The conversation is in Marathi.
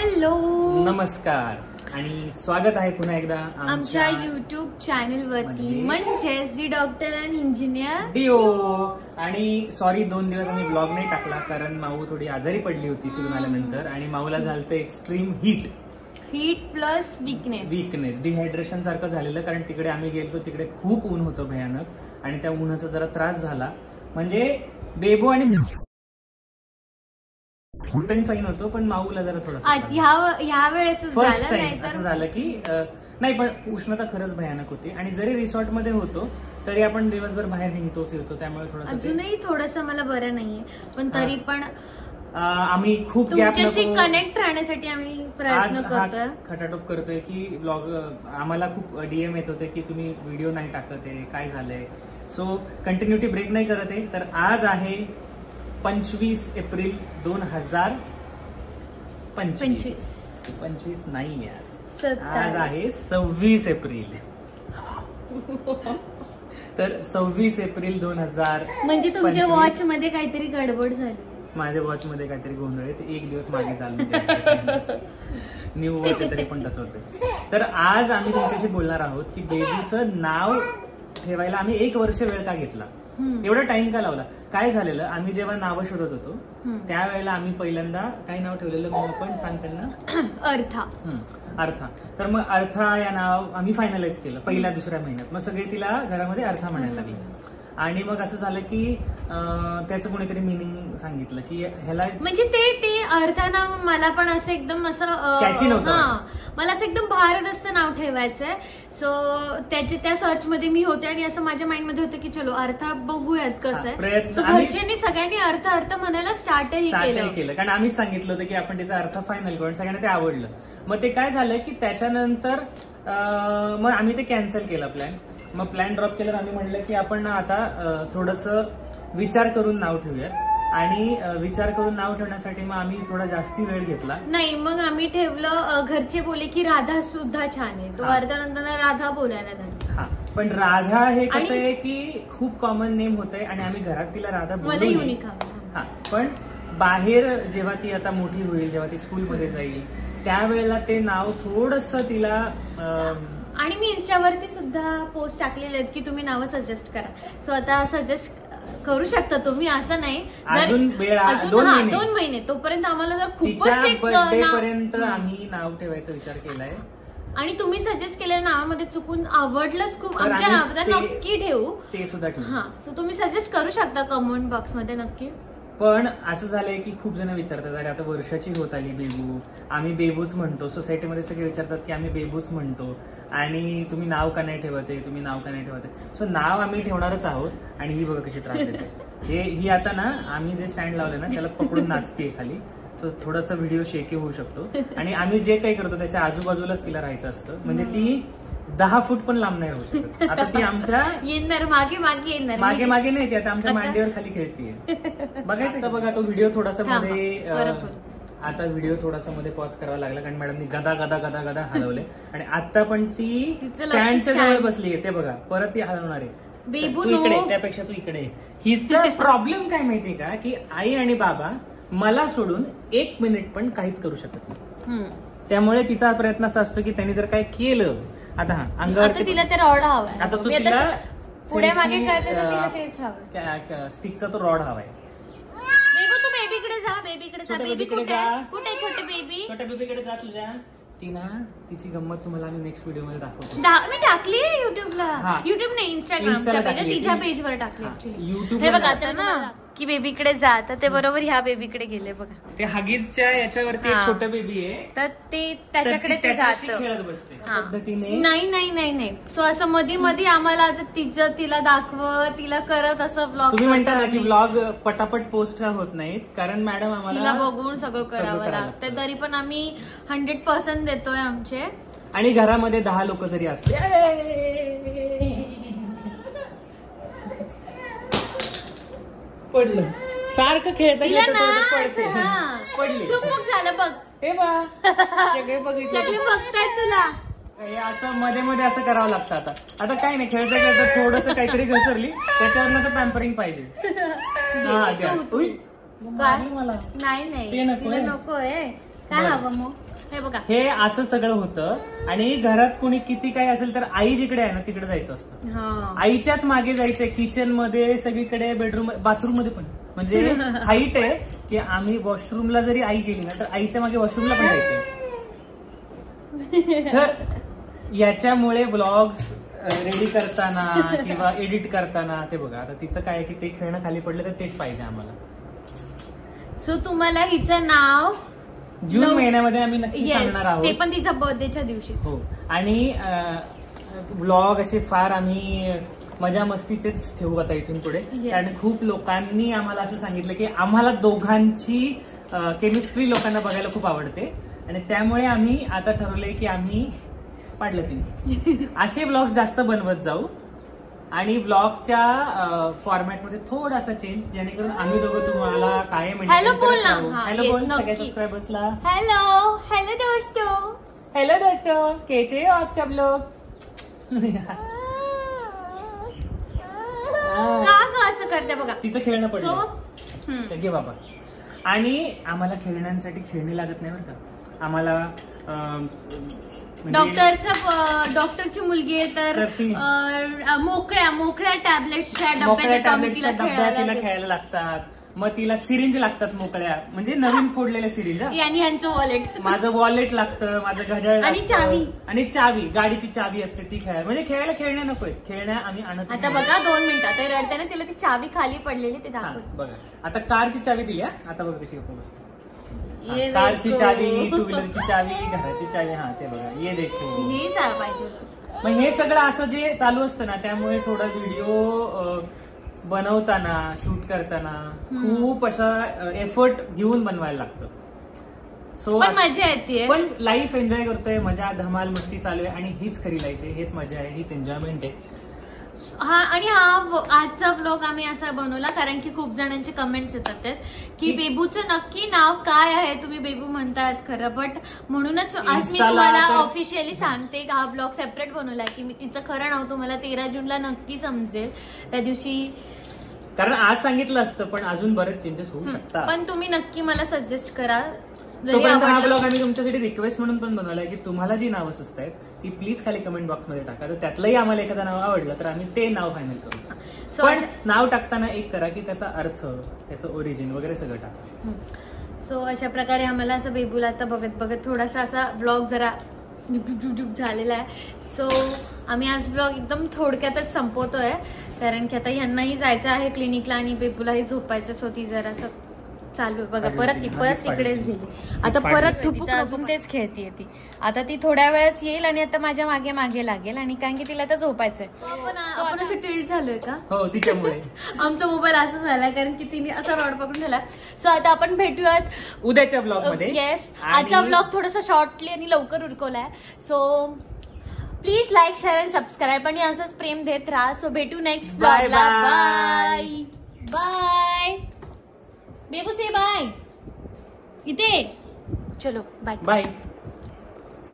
हॅलो नमस्कार आणि स्वागत आहे पुन्हा एकदा आमच्या YouTube चॅनल वरती म्हणजेच दी डॉक्टर अँड इंजिनियर डीओ. आणि सॉरी 2 दिवस आम्ही ब्लॉग नाही टाकला कारण माऊ थोडी आजारी पडली होती फिरून आल्यानंतर आणि माऊला झालं extreme heat plus weakness dehydration सारखं झालेलं. कारण तिकडे आम्ही गेलो तिकडे खूप ऊन होतं भयानक आणि त्या उन्हाचा जरा त्रास झाला. म्हणजे बेबो आणि फाईन होतो पण माऊला जरा थोडा ह्या वेळेस फर्स्ट टाइम असं झालं की नाही पण उष्णता खरंच भयानक होती. आणि जरी रिसॉर्ट मध्ये होतो तरी आपण दिवसभर बाहेर निघतो फिरतो त्यामुळे थोडंसं अजूनही थोडंसं मला बरं नाहीये पण तरी पण आम्ही खूप गॅप कनेक्ट राहण्यासाठी आम्ही प्रयत्न करतोय खटाटोप करतोय की ब्लॉग. आम्हाला खूप डीएम येत होते की तुम्ही व्हिडिओ नाही टाकत आहे काय झालंय. सो कंटिन्युटी ब्रेक नाही करत आहे. तर आज आहे 25 एप्रिल 2025 नाही आज आहे 26 एप्रिल. तर 26 एप्रिल 2000 म्हणजे तुमच्या वॉच मध्ये काहीतरी गडबड झाली. माझ्या वॉच मध्ये काहीतरी गोंधळ आहे. ते 1 दिवस मागे चालू न्यू वॉच तरी पण तसं होतं. तर आज आम्ही तुमच्याशी बोलणार आहोत की बेबीचं नाव ठेवायला आम्ही 1 वर्ष वेळ का घेतला, एवढा टाइम का लावला. काय झालेलं आम्ही जेव्हा नावं शोधत होतो त्यावेळेला आम्ही पहिल्यांदा काय नाव ठेवलेलं मग पण सांगते ना अर्था. तर मग अर्था या नाव आम्ही फायनलाइज केलं पहिल्या दुसऱ्या महिन्यात. मग सगळे तिला घरामध्ये अर्था म्हणायला लागले. आणि मग असं झालं की त्याचं कोणीतरी मिनिंग सांगितलं की ह्याला म्हणजे ते अर्थाना मला पण असं एकदम असं कॅची नव्हतं. मला असं एकदम भारदस्त नाव ठेवायचंय. सो त्या सर्च मध्ये मी होते आणि असं माझ्या माइंड मध्ये होतं की चलो अर्थ बघूयात कसं आहे. घरच्यांनी सगळ्यांनी अर्थ म्हणायला स्टार्टही केलं कारण आम्हीच सांगितलं होतं की आपण त्याचा अर्थ फायनल करू. सगळ्यांना ते आवडलं. मग ते काय झालं की त्याच्यानंतर मग आम्ही ते कॅन्सल केलं प्लॅन. मग प्लॅन ड्रॉप केल्यावर आम्ही म्हटलं की आपण आता थोडंसं विचार करून नाव ठेवूयात. आणि विचार करून नाव ठेवण्यासाठी मग आम्ही थोडा जास्ती वेळ घेतला. नाही मग आम्ही ठेवलं घरचे बोले की राधा सुद्धा छान आहे. तो अर्धानंतर राधा बोलायला लागला. हा पण राधा हे कसं आहे की खूप कॉमन नेम होत आहे आणि आम्ही घरात तिला राधा मला युनिक हा. पण बाहेर जेव्हा ती आता मोठी होईल जेव्हा ती स्कूलमध्ये जाईल त्यावेळेला ते नाव थोडंसं तिला आणि मी इन्स्टावरती सुद्धा पोस्ट टाकलेले आहेत की तुम्ही नावं सजेस्ट करा. सो आता सजेस्ट करू शकता तुम्ही. असं नाही अजून 2 महिने तोपर्यंत आम्हाला जर खूपच बर्थडे पर्यंत आम्ही नाव ठेवायचा विचार केलाय. आणि तुम्ही सजेस्ट केलेल्या नावामध्ये चुकून आवडलंच खूप आमच्या नावात नक्की ठेवू ते सुद्धा ठेवू. हा सो तुम्ही सजेस्ट करू शकता कमेंट बॉक्स मध्ये नक्की. पण असं झालंय की खूप जण विचारतात अरे आता वर्षाची होत आली बेबू आम्ही बेबूच म्हणतो. सोसायटीमध्ये सगळे विचारतात की आम्ही बेबूच म्हणतो आणि तुम्ही नाव का नाही ठेवते तुम्ही नाव का नाही ठेवते. सो नाव आम्ही ठेवणारच आहोत. आणि ही बघा कशी त्रास देते. ही आता ना आम्ही जे स्टँड लावले ना त्याला पकडून नाचते खाली. तर थोडासा व्हिडिओ शेकी होऊ शकतो. आणि आम्ही जे काही करतो त्याच्या आजूबाजूलाच तिला राहायचं असतं. म्हणजे ती 10 फूट पण लांब नाही राहू शकत. आता ती आमच्या येणार मागे येणार मागे नाही ती आता आमच्या मांडीवर खाली खेळतीये. बघायचं बघा तो व्हिडिओ थोडासा मध्ये आता व्हिडिओ थोडासा मध्ये पॉज करावा लागला कारण मॅडमनी गदा गदा गदा गदा हलवले. आणि आता पण ती स्टँडच्या जवळ बसली आहे. ते बघा परत ती हलवणार आहे. तू इकडे त्यापेक्षा तू इकडे. हिचा प्रॉब्लेम काय माहितीये का की आई आणि बाबा मला सोडून 1 मिनिट पण काहीच करू शकत नाही. त्यामुळे तिचा प्रयत्न असा असतो की त्यांनी जर काय केलं आता अंगावर तिला ते रॉड हवाय. आता तू तिला पुढे मागे तेच हवं. स्टिकचा तो रॉड हवाय. तू बेबीकडे जा बेबी कुठे छोटे बेबीकडे जा तुझ्या. ती ना तिची गंमत तुम्हाला आम्ही नेक्स्ट व्हिडिओ मध्ये दाखवतो. मी टाकली युट्यूब नाही इंस्टाग्रामच्या पेज तिच्या पेजवर टाकली ऍक्च्युली. हे बघा तर ना की बेबीकडे जा तर ते बरोबर ह्या बेबीकडे गेले बघा. ते हगीजच्या याच्यावरती एक छोटं बेबी आहे तर ते त्याच्याकडे ते जातं खेळत बसते पद्धतीने. नाही सो असं मध्ये आम्हाला तिला दाखवत तिला करत असं ब्लॉग. तुम्ही म्हणता ना की ब्लॉग पटापट पोस्ट होत नाहीत कारण मॅडम आम्हाला बघून सगळं करावं लागतं. तरी पण आम्ही 100% देतोय आमचे. आणि घरामध्ये 10 लोक जरी असले पडलं सारखं खेळता पडली झालं बघ. हे बा सगळे बघताय तुला असं मध्ये मध्ये असं करावं लागतं. आता काय नाही खेळता खेळता थोडस काहीतरी घसरली त्याच्यावर तर पॅम्परिंग पाहिजे. मला नाही नकोय. काय हवं मग हे बघा, हे असं सगळं होतं. आणि घरात कोणी किती काही असेल तर आई जिकडे आहे ना तिकडे जायचं असतं. आईच्याच मागे जायचंय, किचन मध्ये, सगळीकडे, बेडरूम, बाथरूम मध्ये पण. म्हणजे हाईट आहे की आम्ही वॉशरूमला जरी आई गेली ना तर आईच्या मागे वॉशरूमला पण जायचंय. तर याच्यामुळे व्लॉग्स रेडी करताना किंवा एडिट करताना ते बघा, आता तिचं काय की ते खेळणं खाली पडलं तर तेच पाहिजे आम्हाला. सो तुम्हाला हिचं नाव जून महिन्यामध्ये आम्ही नक्की सांगणार आहोत, ते पण तिचा बर्थडेच्या दिवशी. हो. आणि व्लॉग असे फार आम्ही मजा मस्तीचेच ठेवू आता इथून पुढे. कारण खूप लोकांनी आम्हाला असं सांगितलं की आम्हाला दोघांची केमिस्ट्री लोकांना बघायला खूप आवडते. आणि त्यामुळे आम्ही आता ठरवलंय की आम्ही पाडलं तिने असे व्लॉग्स जास्त बनवत जाऊ. आणि व्लॉगच्या फॉर्मॅटमध्ये थोडासा चेंज, जेणेकरून आम्ही दोघं तुम्हाला कायम हॅलो बोल ना. हॅलो बोल सगळ्या सबस्क्रायबर्सला. हॅलो हॅलो दोस्तों. हॅलो दोस्तों, कैसे हो आप सब लोग. का असं करते बघा, तिचं खेळणं पडलं घे बाबा. आणि आम्हाला खेळण्यांसाठी खेळणी लागत नाही बरं का. आम्हाला डॉक्टरची मुलगी आहे तर मोकळ्या टॅबलेट्सच्या डब्यात तिला खेळायला लागतात. मग तिला सिरिंज लागतात मोकळ्या, म्हणजे नवीन फोडलेल्या सिरिंज. आणि ह्यांचं वॉलेट, माझं वॉलेट लागतं, माझं घड्याळ आणि चावी. आणि चावी, गाडीची चावी असते ती खेळायला. म्हणजे खेळायला खेळण्या नकोय, खेळण्या आम्ही आणत. आता बघा 2 मिनिटात रडताना तिला ती चावी खाली पडलेली ते दाखव. बघा आता कारची चावी दिली. आता बघा कशी गप्प बसते. कारची चावी, टू व्हीलरची चावी, घराची चावी. हा ते बघा, ये देखो. हे पाहिजे. मग हे सगळं असं जे चालू असतं ना, त्यामुळे थोडा व्हिडिओ बनवताना, शूट करताना खूप असा एफर्ट घेऊन बनवायला लागतं. सो मजा येते, पण लाईफ एन्जॉय करतोय, मजा धमाल मस्ती चालू आहे. आणि हीच खरी लाईफ आहे, हेच मजा आहे, हीच एन्जॉयमेंट आहे. आणि आजचा व्लॉग आम्ही असा बनवला कारण की खूप जणांचे कमेंट्स येतात की बेबूचं नक्की नाव काय आहे. तुम्ही बेबू म्हणतायत खरं, बट म्हणूनच आज मी तुम्हाला ऑफिशियली सांगते की हा व्लॉग सेपरेट बनवला की मी तिचं खरं नाव तुम्हाला 13 जूनला नक्की समजेल त्या दिवशी. कारण आज सांगितलं असतं पण अजून बरेच चेंजेस होऊ शकतात. पण तुम्ही नक्की मला सजेस्ट करा. हा ब्लॉग आम्ही तुमच्यासाठी रिक्वेस्ट म्हणून पण बनवलाय की तुम्हाला जी नावं सुचत आहेत ती प्लीज खाली कमेंट बॉक्समध्ये टाका. तर त्यातलंही आम्हाला एखादं नाव आवडलं तर आम्ही ते नाव फायनल करू. पण नाव टाकताना एक करा की त्याचा अर्थ, त्याचं ओरिजिन वगैरे सगळं टाका. सो अशा प्रकारे आम्हाला असं बेबूला आता बघत बघत थोडासा असा ब्लॉग जरा झालेला आहे. सो आम्ही आज ब्लॉग एकदम थोडक्यातच संपवतोय कारण की आता यांनाही जायचं आहे क्लिनिकला आणि बेबूलाही झोपायचं. सो ती जरा असं चालू बघा, परत तिकडेच गेली. आता परत अजून तेच खेळतीये ती. आता ती थोड्या वेळच येईल आणि आता माझ्या मागे मागे लागेल. आणि कारण की तिला आता झोपायचंय. आपण असं टिल्ट झालोय का? हो, तिच्यामुळे आमचा मोबाईल असं झाला कारण की तिने असा रॉड पकडून झाला. सो आता आपण भेटूयात उद्याच्या ब्लॉग मध्ये. येस, आजचा ब्लॉग थोडासा शॉर्टली आणि लवकर उरकवलाय. So please like, share and subscribe आणि असंच प्रेम देत राहा. सो भेटू नेक्स्ट ब्लॉगला. Bye bye. बेबू से बाय. इथे चलो बाय बाय.